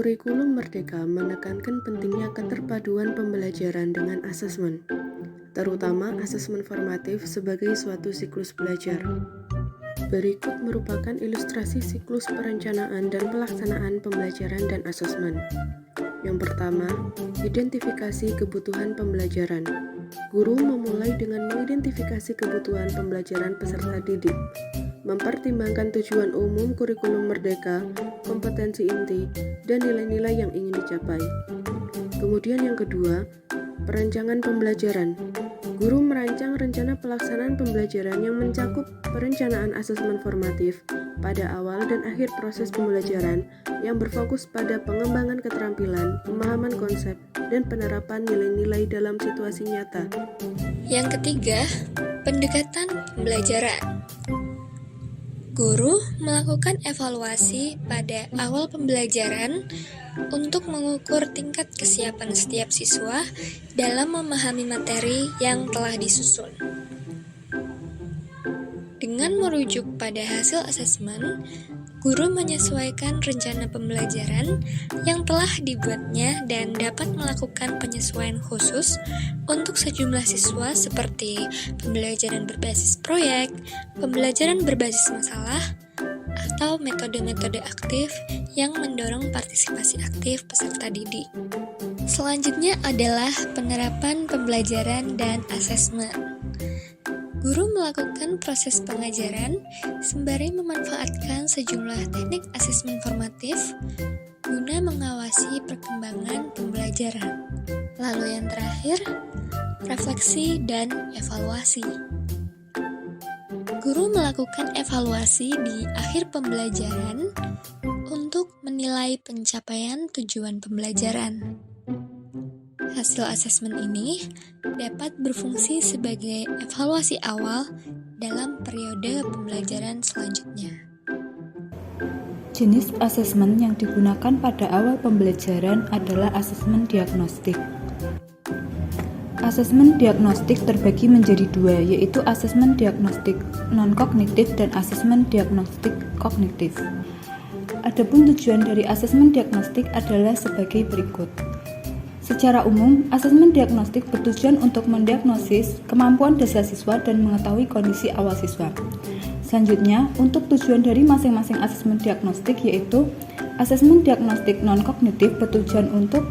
Kurikulum Merdeka menekankan pentingnya keterpaduan pembelajaran dengan asesmen, terutama asesmen formatif sebagai suatu siklus belajar. Berikut merupakan ilustrasi siklus perencanaan dan pelaksanaan pembelajaran dan asesmen. Yang pertama, identifikasi kebutuhan pembelajaran. Guru memulai dengan mengidentifikasi kebutuhan pembelajaran peserta didik, mempertimbangkan tujuan umum kurikulum merdeka, kompetensi inti, dan nilai-nilai yang ingin dicapai. Kemudian yang kedua, perancangan pembelajaran. Guru merancang rencana pelaksanaan pembelajaran yang mencakup perencanaan asesmen formatif pada awal dan akhir proses pembelajaran yang berfokus pada pengembangan keterampilan, pemahaman konsep, dan penerapan nilai-nilai dalam situasi nyata. Yang ketiga, pendekatan pembelajaran. Guru melakukan evaluasi pada awal pembelajaran untuk mengukur tingkat kesiapan setiap siswa dalam memahami materi yang telah disusun. Dengan merujuk pada hasil asesmen, guru menyesuaikan rencana pembelajaran yang telah dibuatnya dan dapat melakukan penyesuaian khusus untuk sejumlah siswa seperti pembelajaran berbasis proyek, pembelajaran berbasis masalah, atau metode-metode aktif yang mendorong partisipasi aktif peserta didik. Selanjutnya adalah penerapan pembelajaran dan asesmen. Guru melakukan proses pengajaran sembari memanfaatkan sejumlah teknik asesmen formatif guna mengawasi perkembangan pembelajaran. Lalu yang terakhir, refleksi dan evaluasi. Guru melakukan evaluasi di akhir pembelajaran untuk menilai pencapaian tujuan pembelajaran. Hasil asesmen ini dapat berfungsi sebagai evaluasi awal dalam periode pembelajaran selanjutnya. Jenis asesmen yang digunakan pada awal pembelajaran adalah asesmen diagnostik. Asesmen diagnostik terbagi menjadi dua, yaitu asesmen diagnostik non-kognitif dan asesmen diagnostik kognitif. Adapun tujuan dari asesmen diagnostik adalah sebagai berikut. Secara umum, asesmen diagnostik bertujuan untuk mendiagnosis kemampuan dasar siswa dan mengetahui kondisi awal siswa. Selanjutnya, untuk tujuan dari masing-masing asesmen diagnostik yaitu asesmen diagnostik non-kognitif bertujuan untuk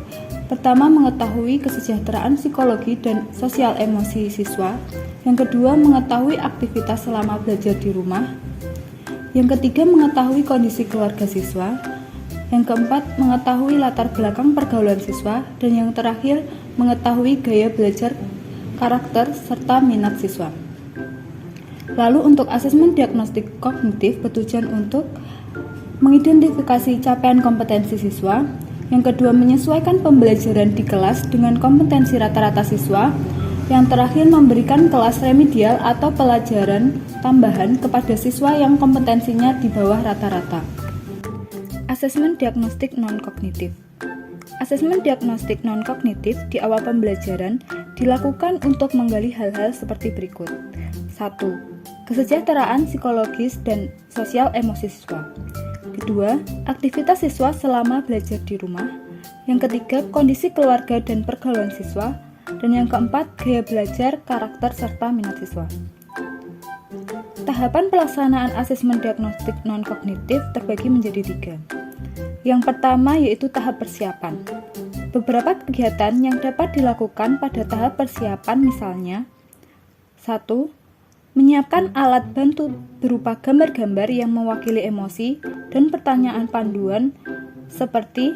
pertama, mengetahui kesejahteraan psikologi dan sosial emosi siswa. Yang kedua, mengetahui aktivitas selama belajar di rumah. Yang ketiga, mengetahui kondisi keluarga siswa. Yang keempat, mengetahui latar belakang pergaulan siswa. Dan yang terakhir, mengetahui gaya belajar, karakter, serta minat siswa. Lalu untuk asesmen diagnostik kognitif bertujuan untuk mengidentifikasi capaian kompetensi siswa. Yang kedua, menyesuaikan pembelajaran di kelas dengan kompetensi rata-rata siswa. Yang terakhir, memberikan kelas remedial atau pelajaran tambahan kepada siswa yang kompetensinya di bawah rata-rata. Asesmen diagnostik non-kognitif. Asesmen diagnostik non-kognitif di awal pembelajaran dilakukan untuk menggali hal-hal seperti berikut. 1. Kesejahteraan psikologis dan sosial emosi siswa. Kedua, aktivitas siswa selama belajar di rumah. Yang ketiga, kondisi keluarga dan pergaulan siswa. Dan yang keempat, gaya belajar, karakter, serta minat siswa. Tahapan pelaksanaan asesmen diagnostik non-kognitif terbagi menjadi 3. Yang pertama yaitu tahap persiapan. Beberapa kegiatan yang dapat dilakukan pada tahap persiapan misalnya 1. Menyiapkan alat bantu berupa gambar-gambar yang mewakili emosi dan pertanyaan panduan seperti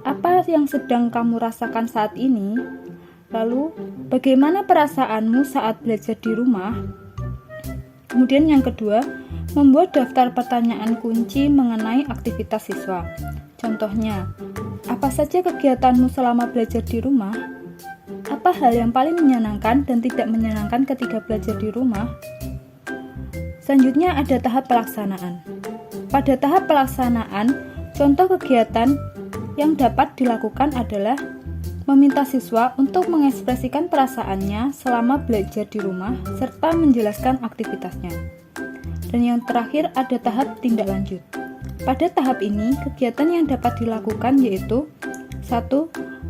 apa yang sedang kamu rasakan saat ini? Lalu, bagaimana perasaanmu saat belajar di rumah? Kemudian yang kedua, membuat daftar pertanyaan kunci mengenai aktivitas siswa. Contohnya, apa saja kegiatanmu selama belajar di rumah? Apa hal yang paling menyenangkan dan tidak menyenangkan ketika belajar di rumah? Selanjutnya ada tahap pelaksanaan. Pada tahap pelaksanaan, contoh kegiatan yang dapat dilakukan adalah meminta siswa untuk mengekspresikan perasaannya selama belajar di rumah serta menjelaskan aktivitasnya. Dan yang terakhir ada tahap tindak lanjut. Pada tahap ini, kegiatan yang dapat dilakukan yaitu 1.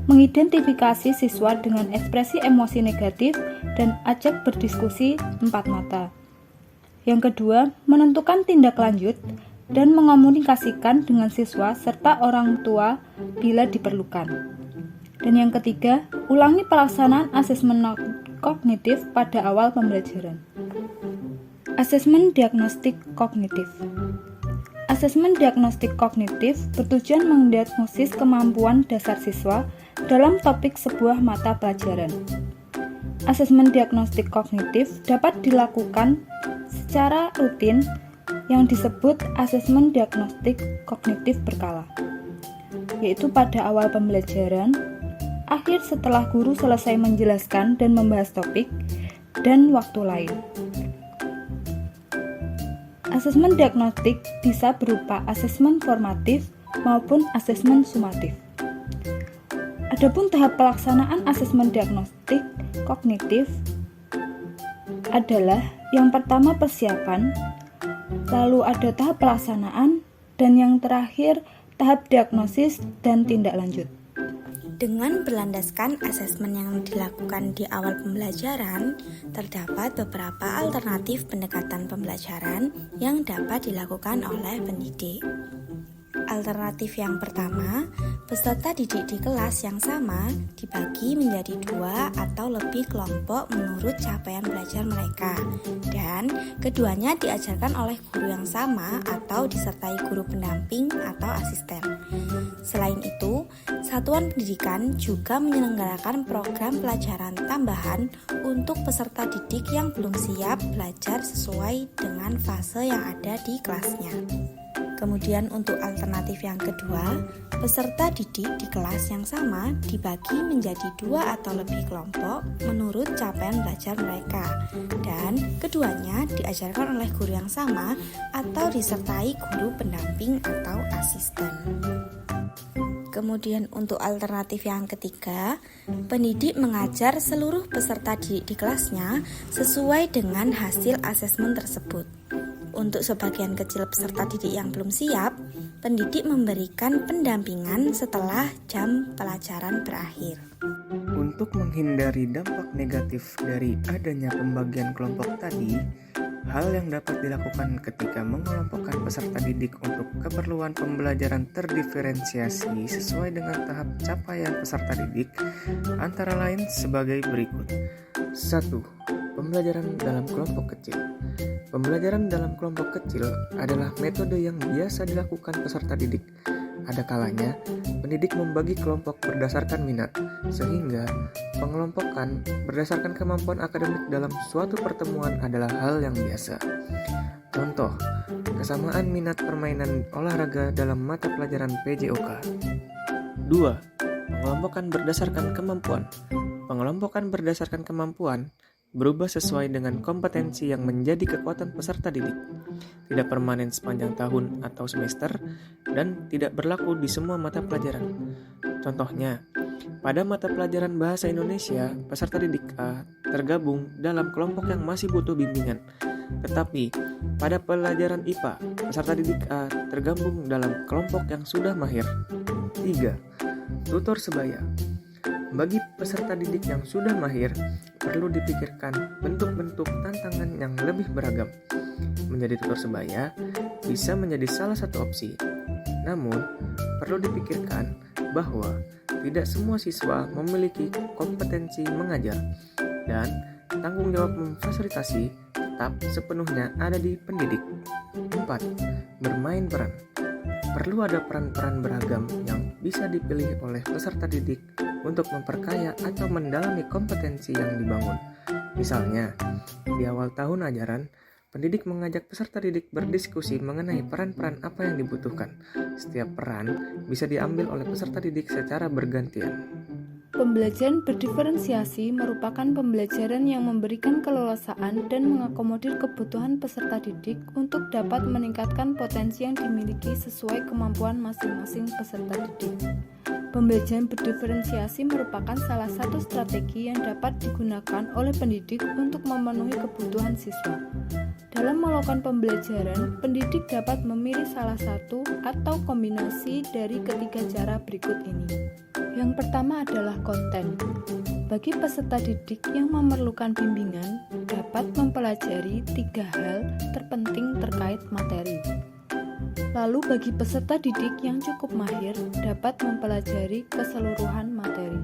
Mengidentifikasi siswa dengan ekspresi emosi negatif dan ajak berdiskusi 4 mata. Yang kedua, menentukan tindak lanjut dan mengomunikasikan dengan siswa serta orang tua bila diperlukan. Dan yang ketiga, ulangi pelaksanaan asesmen kognitif pada awal pembelajaran. Asesmen diagnostik kognitif. Asesmen diagnostik kognitif bertujuan mendiagnosis kemampuan dasar siswa dalam topik sebuah mata pelajaran. Asesmen diagnostik kognitif dapat dilakukan secara rutin yang disebut asesmen diagnostik kognitif berkala, yaitu pada awal pembelajaran, akhir setelah guru selesai menjelaskan dan membahas topik, dan waktu lain. Asesmen diagnostik bisa berupa asesmen formatif maupun asesmen sumatif. Adapun tahap pelaksanaan asesmen diagnostik kognitif adalah yang pertama persiapan, lalu ada tahap pelaksanaan, dan yang terakhir tahap diagnosis dan tindak lanjut. Dengan berlandaskan asesmen yang dilakukan di awal pembelajaran, terdapat beberapa alternatif pendekatan pembelajaran yang dapat dilakukan oleh pendidik. Alternatif yang pertama, peserta didik di kelas yang sama dibagi menjadi 2 atau lebih kelompok menurut capaian belajar mereka, dan keduanya diajarkan oleh guru yang sama atau disertai guru pendamping atau asisten. Selain itu, satuan pendidikan juga menyelenggarakan program pelajaran tambahan untuk peserta didik yang belum siap belajar sesuai dengan fase yang ada di kelasnya. Kemudian untuk alternatif yang kedua, peserta didik di kelas yang sama dibagi menjadi 2 atau lebih kelompok menurut capaian belajar mereka, dan keduanya diajarkan oleh guru yang sama atau disertai guru pendamping atau asisten. Kemudian untuk alternatif yang ketiga, pendidik mengajar seluruh peserta didik di kelasnya sesuai dengan hasil asesmen tersebut. Untuk sebagian kecil peserta didik yang belum siap, pendidik memberikan pendampingan setelah jam pelajaran berakhir. Untuk menghindari dampak negatif dari adanya pembagian kelompok tadi, hal yang dapat dilakukan ketika mengelompokkan peserta didik untuk keperluan pembelajaran terdiferensiasi sesuai dengan tahap capaian peserta didik antara lain sebagai berikut. 1. Pembelajaran dalam kelompok kecil. Pembelajaran dalam kelompok kecil adalah metode yang biasa dilakukan peserta didik. Ada kalanya, pendidik membagi kelompok berdasarkan minat, sehingga pengelompokan berdasarkan kemampuan akademik dalam suatu pertemuan adalah hal yang biasa. Contoh, kesamaan minat permainan olahraga dalam mata pelajaran PJOK. 2. Pengelompokan berdasarkan kemampuan. Pengelompokan berdasarkan kemampuan berubah sesuai dengan kompetensi yang menjadi kekuatan peserta didik, tidak permanen sepanjang tahun atau semester, dan tidak berlaku di semua mata pelajaran. Contohnya, pada mata pelajaran Bahasa Indonesia, peserta didik A tergabung dalam kelompok yang masih butuh bimbingan, tetapi pada pelajaran IPA, peserta didik A tergabung dalam kelompok yang sudah mahir. 3. Tutor sebaya. Bagi peserta didik yang sudah mahir, perlu dipikirkan bentuk-bentuk tantangan yang lebih beragam. Menjadi tutor sebaya bisa menjadi salah satu opsi. Namun, perlu dipikirkan bahwa tidak semua siswa memiliki kompetensi mengajar, dan tanggung jawab memfasilitasi tetap sepenuhnya ada di pendidik. 4. Bermain peran. Perlu ada peran-peran beragam yang bisa dipilih oleh peserta didik untuk memperkaya atau mendalami kompetensi yang dibangun. Misalnya, di awal tahun ajaran, pendidik mengajak peserta didik berdiskusi mengenai peran-peran apa yang dibutuhkan. Setiap peran bisa diambil oleh peserta didik secara bergantian. Pembelajaran berdiferensiasi merupakan pembelajaran yang memberikan keleluasaan dan mengakomodir kebutuhan peserta didik untuk dapat meningkatkan potensi yang dimiliki sesuai kemampuan masing-masing peserta didik. Pembelajaran berdiferensiasi merupakan salah satu strategi yang dapat digunakan oleh pendidik untuk memenuhi kebutuhan siswa. Dalam melakukan pembelajaran, pendidik dapat memilih salah satu atau kombinasi dari ketiga cara berikut ini. Yang pertama adalah konten. Bagi peserta didik yang memerlukan bimbingan, dapat mempelajari 3 hal terpenting terkait materi. Lalu bagi peserta didik yang cukup mahir, dapat mempelajari keseluruhan materi.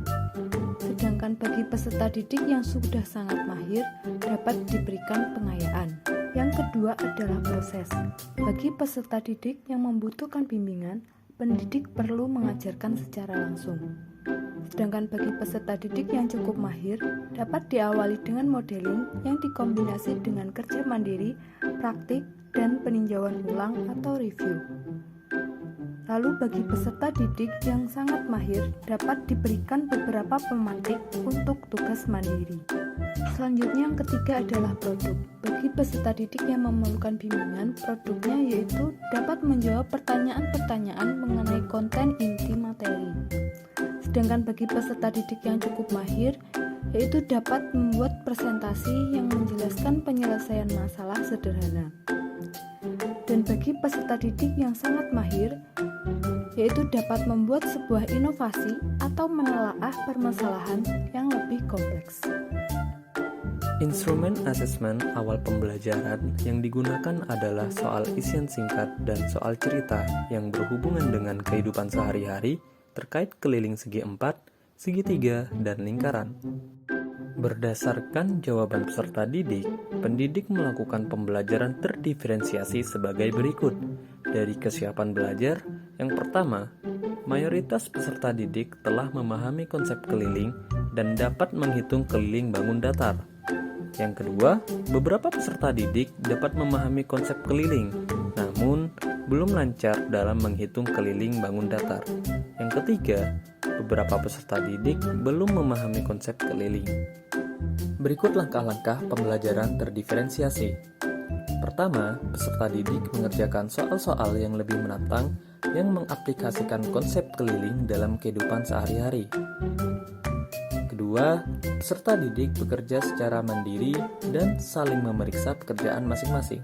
Sedangkan bagi peserta didik yang sudah sangat mahir, dapat diberikan pengayaan. Yang kedua adalah proses. Bagi peserta didik yang membutuhkan bimbingan, pendidik perlu mengajarkan secara langsung. Sedangkan bagi peserta didik yang cukup mahir, dapat diawali dengan modeling yang dikombinasi dengan kerja mandiri, praktik, dan peninjauan ulang atau review. Lalu bagi peserta didik yang sangat mahir, dapat diberikan beberapa pemantik untuk tugas mandiri. Selanjutnya yang ketiga adalah produk. Bagi peserta didik yang memerlukan bimbingan, produknya yaitu dapat menjawab pertanyaan-pertanyaan mengenai konten inti materi. Sedangkan bagi peserta didik yang cukup mahir, yaitu dapat membuat presentasi yang menjelaskan penyelesaian masalah sederhana. Dan bagi peserta didik yang sangat mahir, yaitu dapat membuat sebuah inovasi atau menelaah permasalahan yang lebih kompleks. Instrumen asesmen awal pembelajaran yang digunakan adalah soal isian singkat dan soal cerita yang berhubungan dengan kehidupan sehari-hari terkait keliling segi 4, segitiga, dan lingkaran. Berdasarkan jawaban peserta didik, pendidik melakukan pembelajaran terdiferensiasi sebagai berikut. Dari kesiapan belajar, yang pertama, mayoritas peserta didik telah memahami konsep keliling dan dapat menghitung keliling bangun datar. Yang kedua, beberapa peserta didik dapat memahami konsep keliling, namun belum lancar dalam menghitung keliling bangun datar. Yang ketiga, beberapa peserta didik belum memahami konsep keliling. Berikut langkah-langkah pembelajaran terdiferensiasi. Pertama, peserta didik mengerjakan soal-soal yang lebih menantang yang mengaplikasikan konsep keliling dalam kehidupan sehari-hari. Kedua, peserta didik bekerja secara mandiri dan saling memeriksa pekerjaan masing-masing.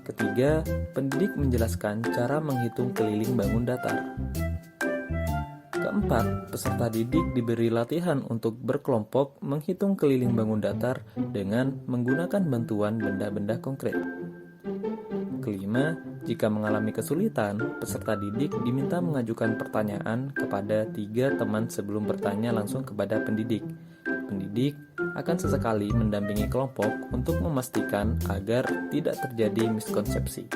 Ketiga, pendidik menjelaskan cara menghitung keliling bangun datar. Keempat, peserta didik diberi latihan untuk berkelompok menghitung keliling bangun datar dengan menggunakan bantuan benda-benda konkret. Kelima, jika mengalami kesulitan, peserta didik diminta mengajukan pertanyaan kepada 3 teman sebelum bertanya langsung kepada pendidik. Pendidik akan sesekali mendampingi kelompok untuk memastikan agar tidak terjadi miskonsepsi.